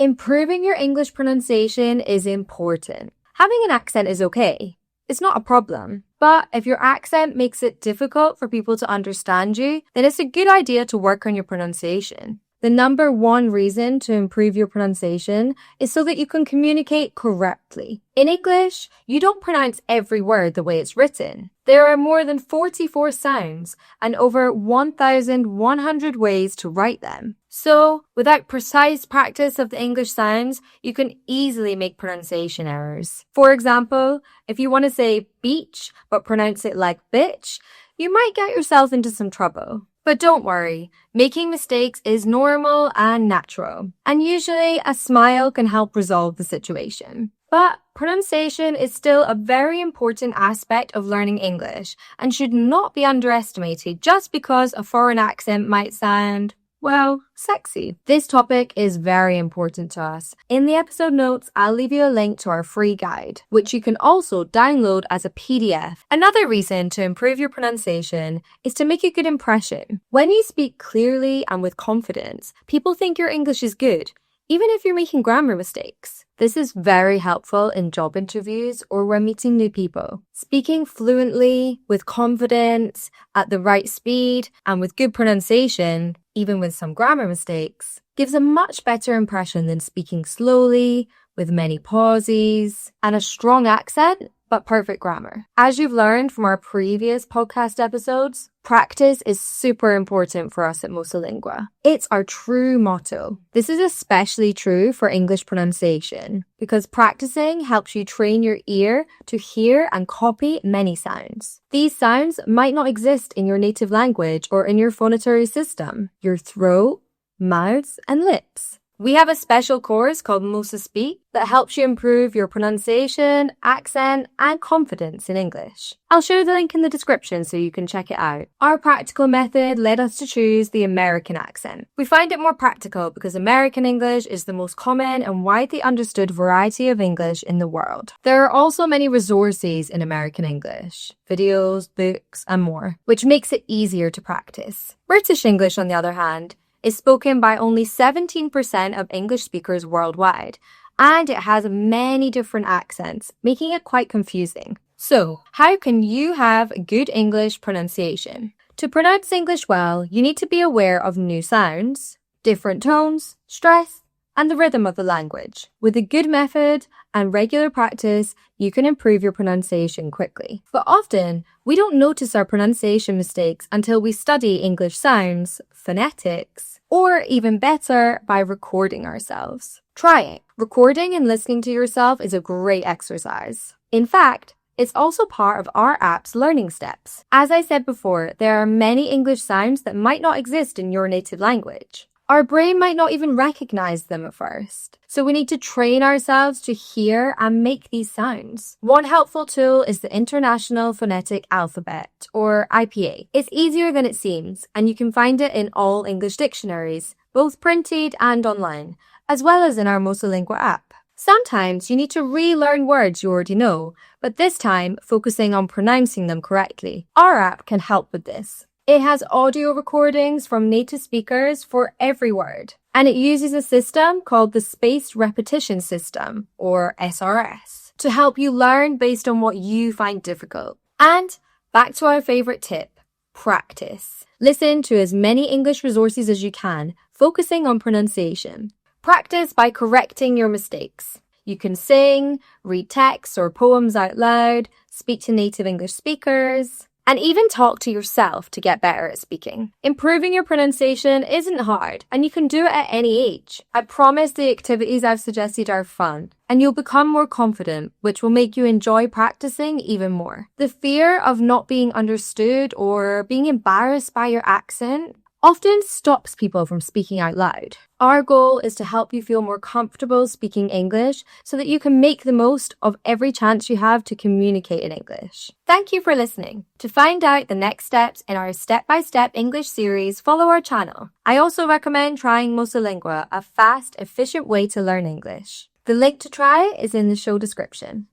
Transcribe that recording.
Improving your English pronunciation is important. Having an accent is okay. It's not a problem. But if your accent makes it difficult for people to understand you, then it's a good idea to work on your pronunciation. The number one reason to improve your pronunciation is so that you can communicate correctly. In English, you don't pronounce every word the way it's written. There are more than 44 sounds and over 1,100 ways to write them. So, without precise practice of the English sounds, you can easily make pronunciation errors. For example, if you want to say beach but pronounce it like bitch, you might get yourself into some trouble. But don't worry, making mistakes is normal and natural, and usually a smile can help resolve the situation. But pronunciation is still a very important aspect of learning English and should not be underestimated just because a foreign accent might sound, well, sexy. This topic is very important to us. In the episode notes, I'll leave you a link to our free guide, which you can also download as a PDF. Another reason to improve your pronunciation is to make a good impression. When you speak clearly and with confidence, people think your English is good, even if you're making grammar mistakes. This is very helpful in job interviews or when meeting new people. Speaking fluently, with confidence, at the right speed, and with good pronunciation, even with some grammar mistakes, gives a much better impression than speaking slowly, with many pauses, and a strong accent, but perfect grammar. As you've learned from our previous podcast episodes, practice is super important for us at Mosalingua. It's our true motto. This is especially true for English pronunciation because practicing helps you train your ear to hear and copy many sounds. These sounds might not exist in your native language or in your phonatory system, your throat, mouths, and lips. We have a special course called Mosa Speak that helps you improve your pronunciation, accent, and confidence in English. I'll show the link in the description so you can check it out. Our practical method led us to choose the American accent. We find it more practical because American English is the most common and widely understood variety of English in the world. There are also many resources in American English, videos, books, and more, which makes it easier to practice. British English, on the other hand, is spoken by only 17% of English speakers worldwide, and it has many different accents, making it quite confusing. So, how can you have good English pronunciation? To pronounce English well, you need to be aware of new sounds, different tones, stress, and the rhythm of the language. With a good method and regular practice, you can improve your pronunciation quickly. But often, we don't notice our pronunciation mistakes until we study English sounds, phonetics, or even better, by recording ourselves. Try it. Recording and listening to yourself is a great exercise. In fact, it's also part of our app's learning steps. As I said before, there are many English sounds that might not exist in your native language. Our brain might not even recognize them at first. So we need to train ourselves to hear and make these sounds. One helpful tool is the International Phonetic Alphabet, or IPA. It's easier than it seems, and you can find it in all English dictionaries, both printed and online, as well as in our Mosalingua app. Sometimes you need to relearn words you already know, but this time focusing on pronouncing them correctly. Our app can help with this. It has audio recordings from native speakers for every word, and it uses a system called the Spaced Repetition System, or SRS, to help you learn based on what you find difficult. And back to our favorite tip, practice. Listen to as many English resources as you can, focusing on pronunciation. Practice by correcting your mistakes. You can sing, read texts or poems out loud, speak to native English speakers, and even talk to yourself to get better at speaking. Improving your pronunciation isn't hard, and you can do it at any age. I promise the activities I've suggested are fun, and you'll become more confident, which will make you enjoy practicing even more. The fear of not being understood or being embarrassed by your accent often stops people from speaking out loud. Our goal is to help you feel more comfortable speaking English so that you can make the most of every chance you have to communicate in English. Thank you for listening. To find out the next steps in our step-by-step English series, follow our channel. I also recommend trying Mosalingua, a fast, efficient way to learn English. The link to try is in the show description.